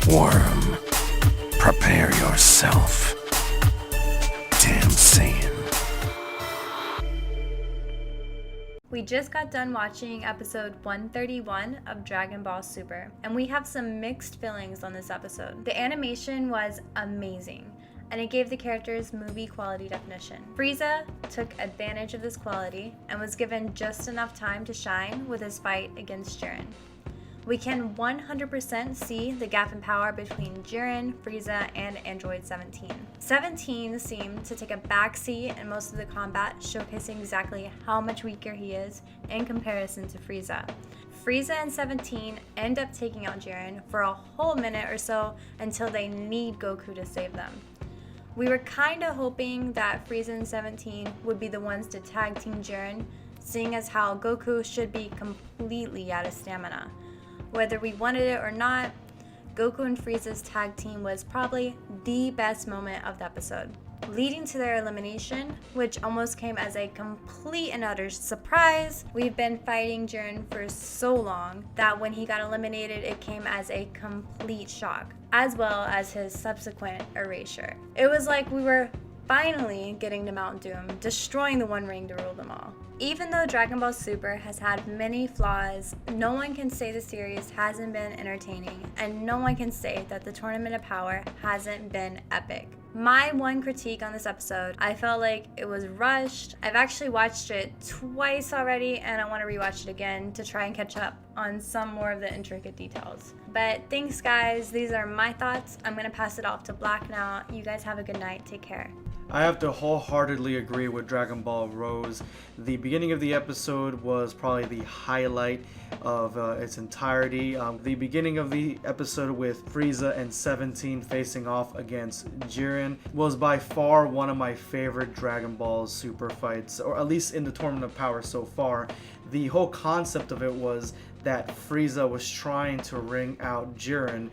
Worm, prepare yourself. Damn Saiyan. We just got done watching episode 131 of Dragon Ball Super, and we have some mixed feelings on this episode. The animation was amazing, and it gave the characters movie quality definition. Frieza took advantage of this quality and was given just enough time to shine with his fight against Jiren. We can 100% see the gap in power between Jiren, Frieza, and Android 17. 17 seemed to take a backseat in most of the combat, showcasing exactly how much weaker he is in comparison to Frieza. Frieza and 17 end up taking out Jiren for a whole minute or so until they need Goku to save them. We were kinda hoping that Frieza and 17 would be the ones to tag team Jiren, seeing as how Goku should be completely out of stamina. Whether we wanted it or not, Goku and Frieza's tag team was probably the best moment of the episode, leading to their elimination, which almost came as a complete and utter surprise. We've been fighting Jiren for so long that when he got eliminated, it came as a complete shock, as well as his subsequent erasure. It was like we were finally getting to Mount Doom, destroying the One Ring to rule them all. Even though Dragon Ball Super has had many flaws, no one can say the series hasn't been entertaining, and no one can say that the Tournament of Power hasn't been epic. My one critique on this episode, I felt like it was rushed. I've actually watched it twice already, and I want to rewatch it again to try and catch up on some more of the intricate details. But thanks guys, these are my thoughts. I'm going to pass it off to Black now. You guys have a good night. Take care. I have to wholeheartedly agree with Dragon Ball Rose. The beginning of the episode was probably the highlight of its entirety. The beginning of the episode with Frieza and 17 facing off against Jiren was by far one of my favorite Dragon Ball Super fights, or at least in the Tournament of Power so far. The whole concept of it was that Frieza was trying to wring out Jiren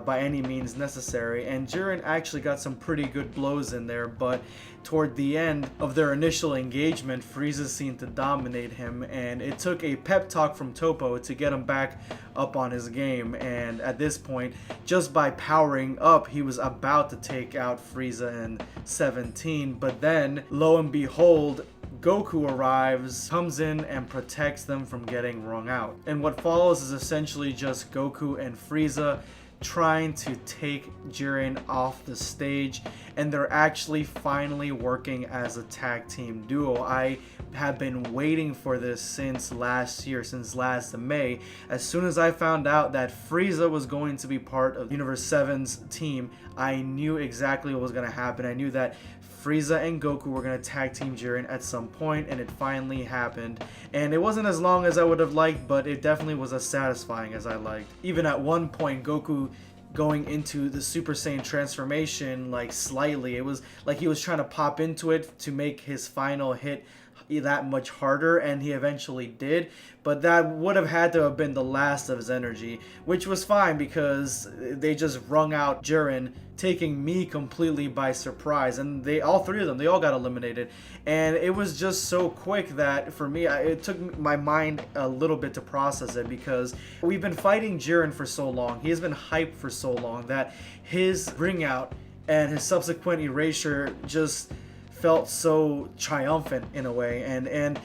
by any means necessary, and Jiren actually got some pretty good blows in there, but toward the end of their initial engagement, Frieza seemed to dominate him, and it took a pep talk from Toppo to get him back up on his game. And at this point, just by powering up, he was about to take out Frieza and 17, but then lo and behold, Goku arrives, comes in, and protects them from getting wrung out. And what follows is essentially just Goku and Frieza trying to take Jiren off the stage, and they're actually finally working as a tag team duo. I have been waiting for this since last year, since last May. As soon as I found out that Frieza was going to be part of Universe 7's team, I knew exactly what was going to happen. I knew that Frieza and Goku were going to tag team Jiren at some point, and it finally happened. And it wasn't as long as I would have liked, but it definitely was as satisfying as I liked. Even at one point, Goku going into the Super Saiyan transformation, like slightly, it was like he was trying to pop into it to make his final hit that much harder, and he eventually did, but that would have had to have been the last of his energy, which was fine because they just wrung out Jiren, taking me completely by surprise. And they all three of them, they all got eliminated, and it was just so quick that for me, it took my mind a little bit to process it, because we've been fighting Jiren for so long, he has been hyped for so long, that his ring out and his subsequent erasure just felt so triumphant in a way, and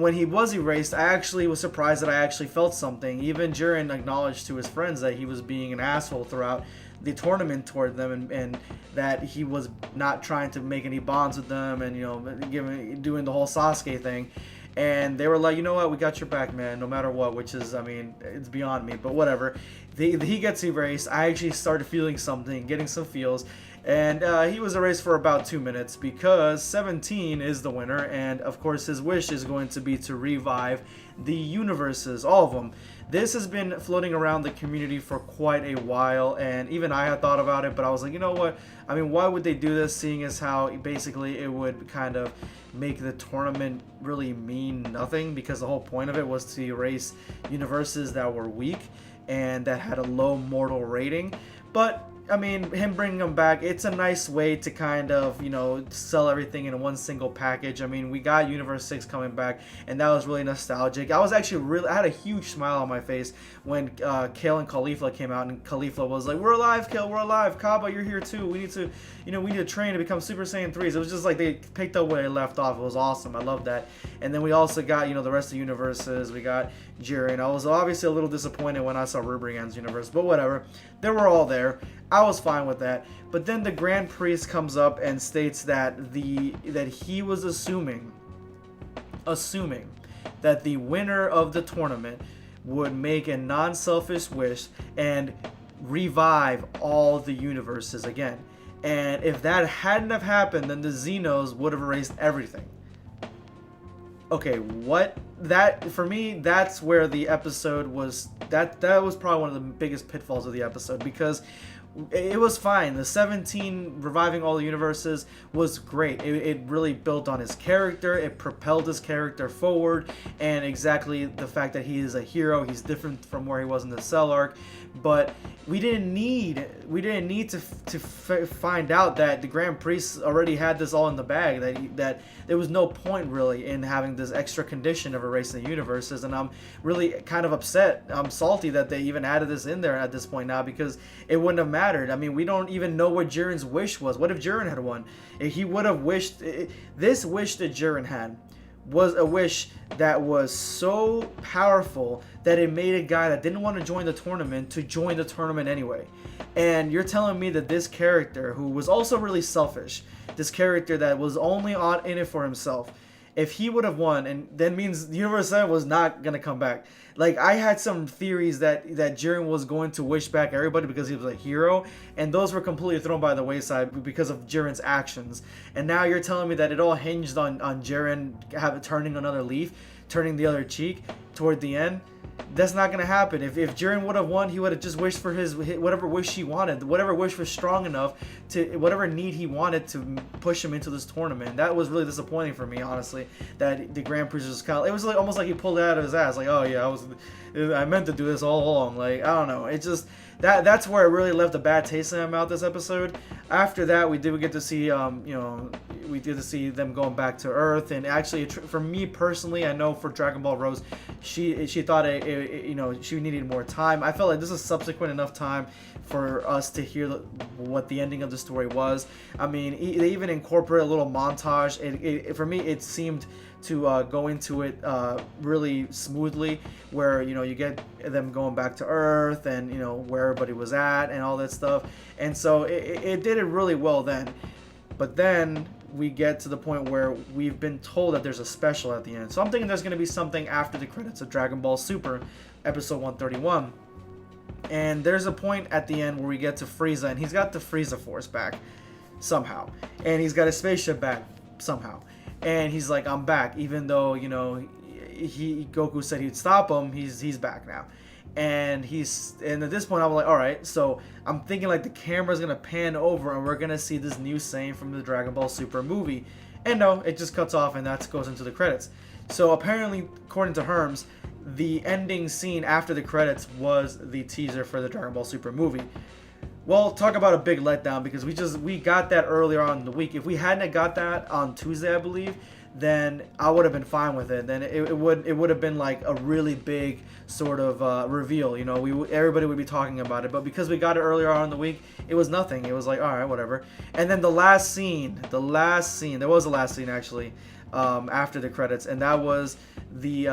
when he was erased, I actually was surprised that I actually felt something. Even Jiren acknowledged to his friends that he was being an asshole throughout the tournament toward them, and that he was not trying to make any bonds with them, and doing the whole Sasuke thing. And they were like, you know what, we got your back, man, no matter what, which is, I mean, it's beyond me, but whatever. He gets erased. I actually started feeling something, getting some feels, and he was erased for about 2 minutes because 17 is the winner, and of course his wish is going to be to revive the universes, all of them. This has been floating around the community for quite a while, and even I had thought about it, but I was like, you know what, I mean, why would they do this, seeing as how basically it would kind of make the tournament really mean nothing, because the whole point of it was to erase universes that were weak and that had a low mortal rating. But I mean, him bringing him back, it's a nice way to kind of, sell everything in one single package. I mean, we got Universe 6 coming back, and that was really nostalgic. I had a huge smile on my face when Kale and Khalifa came out, and Khalifa was like, "We're alive, Kale, we're alive. Kaba, you're here too. We need to train to become Super Saiyan 3s." It was just like they picked up where they left off. It was awesome. I love that. And then we also got, the rest of the universes. We got Jiren. I was obviously a little disappointed when I saw Rubrigan's universe, but whatever. They were all there. I was fine with that. But then the Grand Priest comes up and states that he was assuming that the winner of the tournament would make a non-selfish wish and revive all the universes again. And if that hadn't have happened, then the Xenos would have erased everything. Okay, what? That, for me, that's where the episode was, that was probably one of the biggest pitfalls of the episode, because it was fine. The 17 reviving all the universes was great. It really built on his character. It propelled his character forward, and exactly the fact that he is a hero. He's different from where he was in the Cell arc, but we didn't need to find out that the Grand Priest already had this all in the bag. That there was no point really in having this extra condition of erasing the universes, and I'm really kind of upset. I'm salty that they even added this in there at this point now, because it wouldn't have mattered. I mean, we don't even know what Jiren's wish was. What if Jiren had won? He would have wished this wish that Jiren had was a wish that was so powerful that it made a guy that didn't want to join the tournament to join the tournament anyway. And you're telling me that this character, who was also really selfish, this character that was only in it for himself, if he would have won, and then means Universe 7 was not going to come back. Like, I had some theories that Jiren was going to wish back everybody because he was a hero, and those were completely thrown by the wayside because of Jiren's actions. And now you're telling me that it all hinged on Jiren turning another leaf, turning the other cheek toward the end? That's not going to happen. If Jiren would have won, he would have just wished for his whatever wish he wanted. Whatever wish was strong enough to, whatever need he wanted to push him into this tournament. That was really disappointing for me, honestly, that the Grand Priest was kind of, it was like almost like he pulled it out of his ass. Like, oh yeah, I meant to do this all along. Like, I don't know. It just, that's where it really left a bad taste in my mouth this episode. After that, we did get to see, we did see them going back to Earth, and actually, for me personally, I know for Dragon Ball Rose, she thought she needed more time. I felt like this is subsequent enough time for us to hear what the ending of the story was. I mean, they even incorporate a little montage. For me, it seemed to go into it really smoothly, where you get them going back to Earth and where everybody was at and all that stuff, and so it did it really well then. But then we get to the point where we've been told that there's a special at the end, so I'm thinking there's going to be something after the credits of Dragon Ball Super episode 131, and there's a point at the end where we get to Frieza, and he's got the Frieza Force back somehow, and he's got his spaceship back somehow. And he's like, I'm back, even though Goku said he'd stop him. He's back now, and at this point I'm like, all right. So I'm thinking like the camera's gonna pan over and we're gonna see this new Saiyan from the Dragon Ball Super movie, and no, it just cuts off and that goes into the credits. So apparently, according to Herms, the ending scene after the credits was the teaser for the Dragon Ball Super movie. Well, talk about a big letdown, because we got that earlier on in the week. If we hadn't got that on Tuesday, I believe, then I would have been fine with it. Then it would have been like a really big sort of reveal. Everybody would be talking about it. But because we got it earlier on in the week, it was nothing. It was like, all right, whatever. And then there was a last scene actually after the credits, and that was the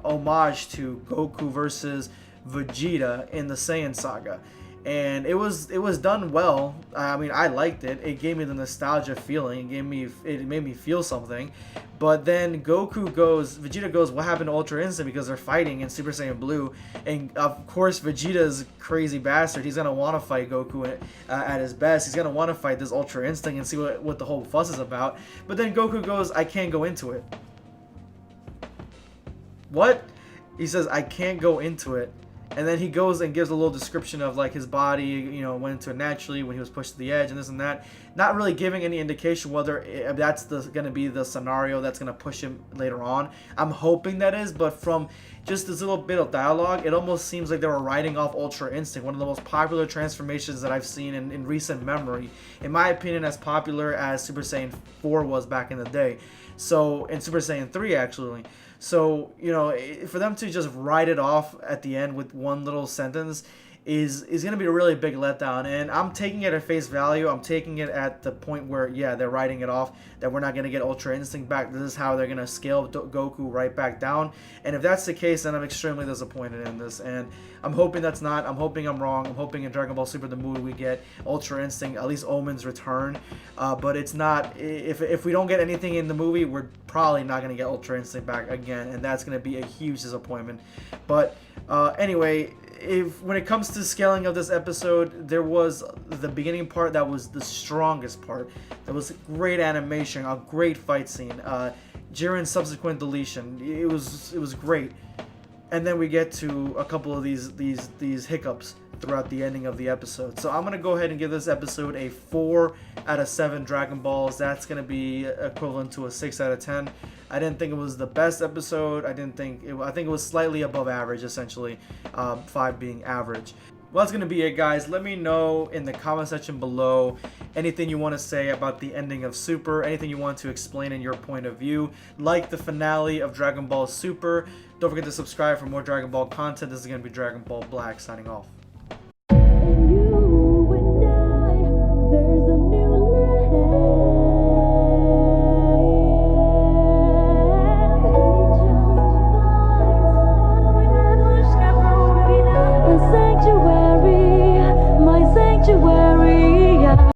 homage to Goku versus Vegeta in the Saiyan saga. And it was done well. I mean, I liked it. It gave me the nostalgia feeling. It made me feel something. But then Vegeta goes, what happened to Ultra Instinct? Because they're fighting in Super Saiyan Blue. And of course, Vegeta's crazy bastard. He's gonna want to fight Goku at his best. He's gonna want to fight this Ultra Instinct and see what the whole fuss is about. But then Goku goes, I can't go into it. What? He says, I can't go into it. And then he goes and gives a little description of like his body, you know, went into it naturally when he was pushed to the edge and this and that. Not really giving any indication whether that's going to be the scenario that's going to push him later on. I'm hoping that is, but from just this little bit of dialogue, it almost seems like they were writing off Ultra Instinct, one of the most popular transformations that I've seen in recent memory. In my opinion, as popular as Super Saiyan 4 was back in the day. So, in Super Saiyan 3 actually. So, you know, for them to just write it off at the end with one little sentence is going to be a really big letdown. And I'm taking it at face value. I'm taking it at the point where, yeah, they're writing it off, that we're not going to get Ultra Instinct back. This is how they're going to scale Goku right back down. And if that's the case, then I'm extremely disappointed in this. And I'm hoping that's not. I'm hoping I'm wrong. I'm hoping in Dragon Ball Super the movie we get Ultra Instinct, at least Omen's return. But it's not. If we don't get anything in the movie, we're probably not going to get Ultra Instinct back again. And that's going to be a huge disappointment. But anyway, when it comes to scaling of this episode, there was the beginning part that was the strongest part. There was great animation, a great fight scene, Jiren's subsequent deletion. It was great. And then we get to a couple of these hiccups throughout the ending of the episode. So I'm gonna go ahead and give this episode a 4 out of 7 Dragon Balls. That's gonna be equivalent to a 6 out of 10. I didn't think it was the best episode. I think it was slightly above average, essentially, 5 being average. Well, that's going to be it, guys. Let me know in the comment section below anything you want to say about the ending of Super, anything you want to explain in your point of view. Like the finale of Dragon Ball Super. Don't forget to subscribe for more Dragon Ball content. This is going to be Dragon Ball Black signing off.